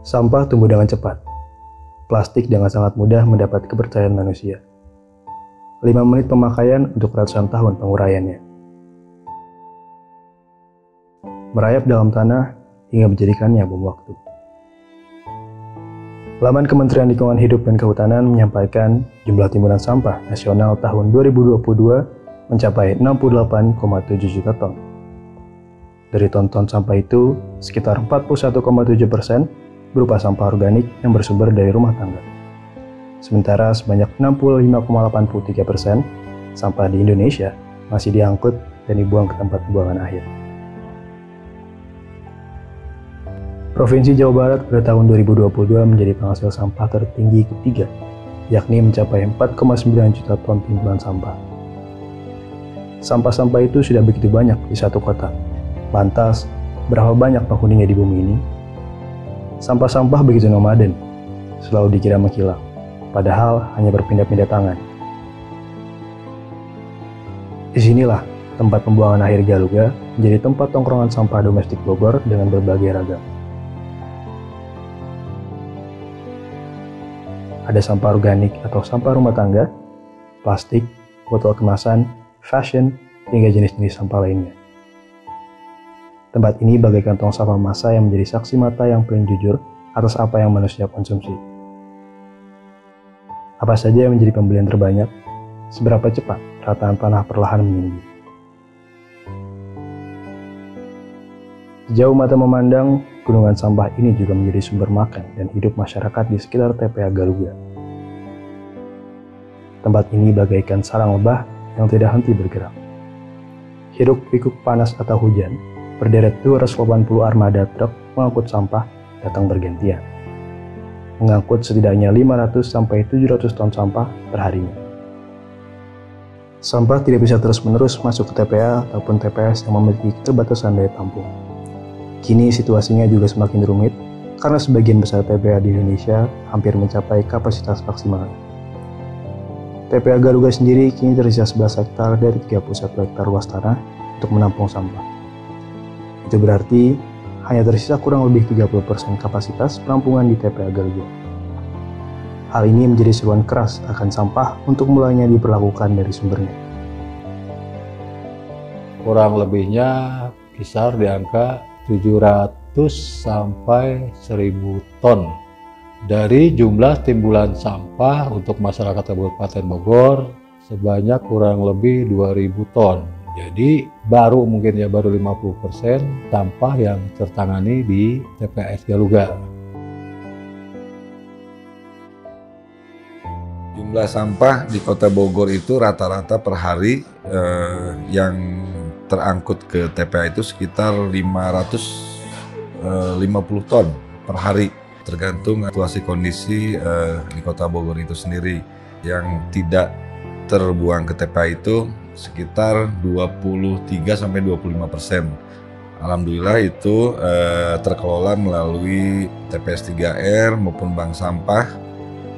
Sampah tumbuh dengan cepat. Plastik dengan sangat mudah mendapat kepercayaan manusia. 5 menit pemakaian untuk ratusan tahun penguraiannya. Merayap dalam tanah hingga menjadikannya bom waktu. Laman Kementerian Lingkungan Hidup dan Kehutanan menyampaikan jumlah timbunan sampah nasional tahun 2022 mencapai 68,7 juta ton. Dari ton-ton sampah itu, sekitar 41,7% berupa sampah organik yang bersumber dari rumah tangga. Sementara sebanyak 65,83% sampah di Indonesia masih diangkut dan dibuang ke tempat pembuangan akhir. Provinsi Jawa Barat pada tahun 2022 menjadi penghasil sampah tertinggi ketiga, yakni mencapai 4,9 juta ton timbunan sampah. Sampah-sampah itu sudah begitu banyak di satu kota. Lantas, berapa banyak penghuninya di bumi ini? Sampah-sampah begitu nomaden, selalu dikira menghilang, padahal hanya berpindah-pindah tangan. Disinilah tempat pembuangan akhir Galuga menjadi tempat tongkrongan sampah domestik Bogor dengan berbagai ragam. Ada sampah organik atau sampah rumah tangga, plastik, botol kemasan, fashion, hingga jenis-jenis sampah lainnya. Tempat ini bagaikan tong sampah massa yang menjadi saksi mata yang paling jujur atas apa yang manusia konsumsi. Apa saja yang menjadi pembelian terbanyak? Seberapa cepat rataan tanah perlahan meninggi? Sejauh mata memandang, gunungan sampah ini juga menjadi sumber makan dan hidup masyarakat di sekitar TPA Galuga. Tempat ini bagaikan sarang lebah yang tidak henti bergerak. Hiruk-pikuk panas atau hujan, berderet 280 armada truk mengangkut sampah datang bergantian. Mengangkut setidaknya 500-700 ton sampah per harinya. Sampah tidak bisa terus-menerus masuk ke TPA ataupun TPS yang memiliki keterbatasan daya tampung. Kini situasinya juga semakin rumit karena sebagian besar TPA di Indonesia hampir mencapai kapasitas maksimal. TPA Galuga sendiri kini tersisa 11 hektar dari 31 hektar luas tanah untuk menampung sampah. Itu berarti hanya tersisa kurang lebih 30% kapasitas penampungan di TPA Galuga. Hal ini menjadi seruan keras akan sampah untuk mulainya diperlakukan dari sumbernya. Kurang lebihnya kisar di angka 700 sampai 1000 ton. Dari jumlah timbulan sampah untuk masyarakat Kabupaten Bogor sebanyak kurang lebih 2000 ton. Jadi baru 50% sampah yang tertangani di TPS Galuga. Jumlah sampah di Kota Bogor itu rata-rata per hari yang terangkut ke TPA itu sekitar 550 ton per hari. Tergantung situasi kondisi di Kota Bogor itu sendiri. Yang tidak terbuang ke TPA itu sekitar 23-25%. Alhamdulillah itu terkelola melalui TPS 3R maupun bank sampah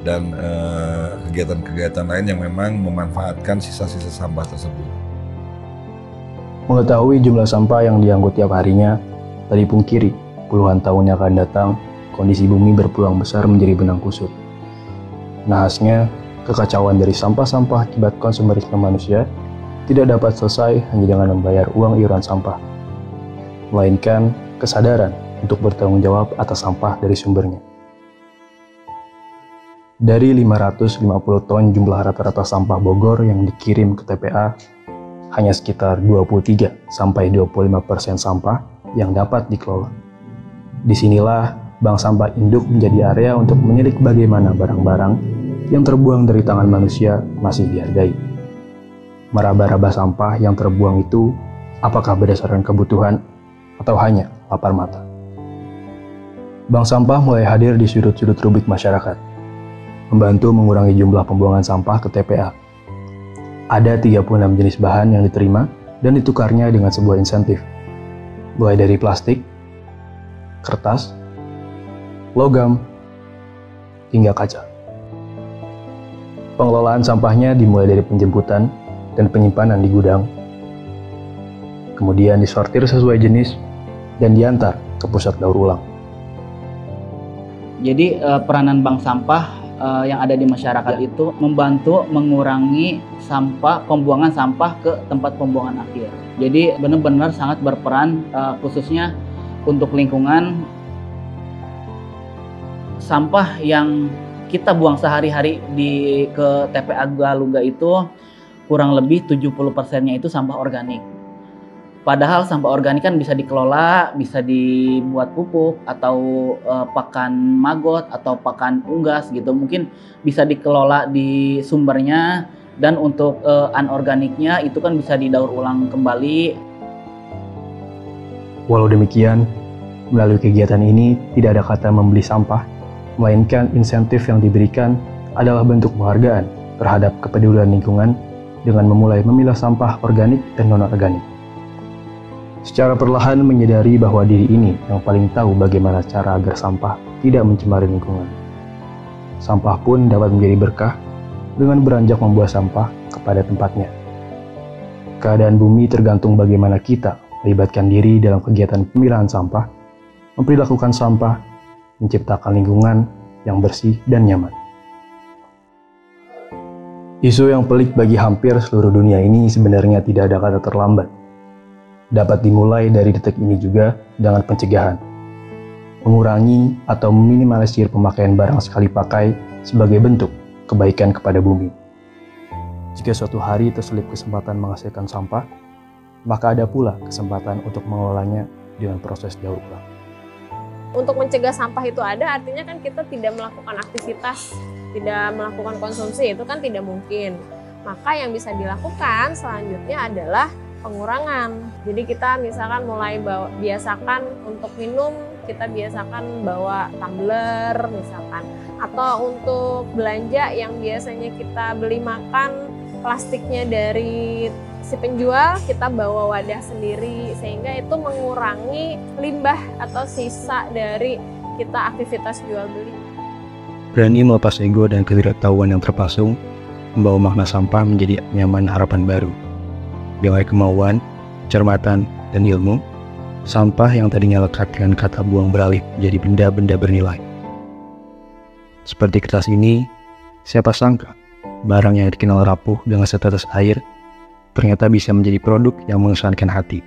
dan kegiatan-kegiatan lain yang memang memanfaatkan sisa-sisa sampah tersebut. Mengetahui jumlah sampah yang diangkut tiap harinya, tak dipungkiri puluhan tahun yang akan datang, kondisi bumi berpeluang besar menjadi benang kusut. Nahasnya, kekacauan dari sampah-sampah akibat konsumerisme manusia tidak dapat selesai hanya dengan membayar uang iuran sampah, melainkan kesadaran untuk bertanggung jawab atas sampah dari sumbernya. Dari 550 ton jumlah rata-rata sampah Bogor yang dikirim ke TPA, hanya sekitar 23-25% sampah yang dapat dikelola. Disinilah bank sampah induk menjadi area untuk menilik bagaimana barang-barang yang terbuang dari tangan manusia masih dihargai. Meraba-raba sampah yang terbuang itu apakah berdasarkan kebutuhan atau hanya lapar mata. Bank sampah mulai hadir di sudut-sudut rubrik masyarakat, membantu mengurangi jumlah pembuangan sampah ke TPA. Ada 36 jenis bahan yang diterima dan ditukarnya dengan sebuah insentif, mulai dari plastik, kertas, logam, hingga kaca. Pengelolaan sampahnya dimulai dari penjemputan dan penyimpanan di gudang, kemudian disortir sesuai jenis dan diantar ke pusat daur ulang. Jadi peranan bank sampah yang ada di masyarakat itu membantu mengurangi pembuangan sampah ke tempat pembuangan akhir. Jadi benar-benar sangat berperan khususnya untuk lingkungan. Sampah yang kita buang sehari-hari ke TPA Galungga itu kurang lebih 70%-nya itu sampah organik. Padahal sampah organik kan bisa dikelola, bisa dibuat pupuk atau pakan maggot atau pakan unggas gitu. Mungkin bisa dikelola di sumbernya, dan untuk anorganiknya itu kan bisa didaur ulang kembali. Walau demikian, melalui kegiatan ini tidak ada kata membeli sampah, melainkan insentif yang diberikan adalah bentuk penghargaan terhadap kepedulian lingkungan dengan memulai memilah sampah organik dan non-organik. Secara perlahan menyadari bahwa diri ini yang paling tahu bagaimana cara agar sampah tidak mencemari lingkungan. Sampah pun dapat menjadi berkah dengan beranjak membuang sampah kepada tempatnya. Keadaan bumi tergantung bagaimana kita melibatkan diri dalam kegiatan pemilahan sampah, memperlakukan sampah, menciptakan lingkungan yang bersih dan nyaman. Isu yang pelik bagi hampir seluruh dunia ini sebenarnya tidak ada kata terlambat. Dapat dimulai dari detik ini juga dengan pencegahan. Mengurangi atau meminimalisir pemakaian barang sekali pakai sebagai bentuk kebaikan kepada bumi. Jika suatu hari terselip kesempatan menghasilkan sampah, maka ada pula kesempatan untuk mengelolanya dengan proses daur ulang. Untuk mencegah sampah itu ada, artinya kan kita tidak melakukan aktivitas, tidak melakukan konsumsi, itu kan tidak mungkin. Maka yang bisa dilakukan selanjutnya adalah pengurangan. Jadi kita misalkan mulai biasakan untuk minum, kita biasakan bawa tumbler misalkan. Atau untuk belanja yang biasanya kita beli makan, plastiknya dari si penjual, kita bawa wadah sendiri. Sehingga itu mengurangi limbah atau sisa dari kita aktivitas jual beli. Berani melepas ego dan ketidaktahuan yang terpasung, membawa makna sampah menjadi nyaman harapan baru. Dengan kemauan, cermatan, dan ilmu, sampah yang tadinya lekat dengan kata buang beralih menjadi benda-benda bernilai. Seperti kertas ini, siapa sangka barang yang dikenal rapuh dengan setetes air ternyata bisa menjadi produk yang mengesankan hati.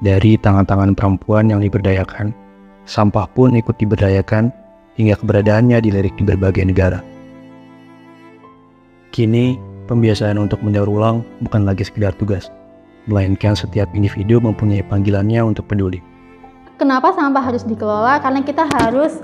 Dari tangan-tangan perempuan yang diberdayakan, sampah pun ikut diberdayakan hingga keberadaannya dilirik di berbagai negara. Kini, pembiasaan untuk mendaur ulang bukan lagi sekedar tugas, melainkan setiap individu mempunyai panggilannya untuk peduli. Kenapa sampah harus dikelola? Karena kita harus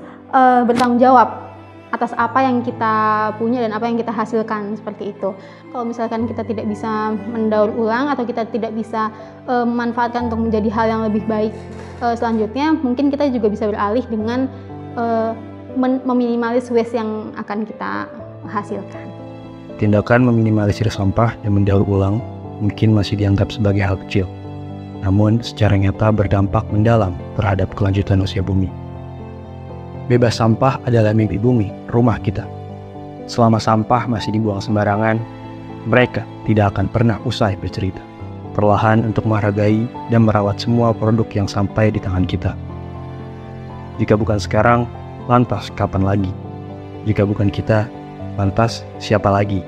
bertanggung jawab atas apa yang kita punya dan apa yang kita hasilkan, seperti itu. Kalau misalkan kita tidak bisa mendaur ulang atau kita tidak bisa memanfaatkan untuk menjadi hal yang lebih baik selanjutnya, mungkin kita juga bisa beralih dengan meminimalis waste yang akan kita hasilkan. Tindakan meminimalisir sampah dan mendaur ulang mungkin masih dianggap sebagai hal kecil, namun secara nyata berdampak mendalam terhadap kelanjutan usia bumi. Bebas sampah adalah mimpi bumi, rumah kita. Selama sampah masih dibuang sembarangan, mereka tidak akan pernah usai bercerita, perlahan untuk menghargai dan merawat semua produk yang sampai di tangan kita. Jika bukan sekarang, lantas kapan lagi? Jika bukan kita, lantas siapa lagi?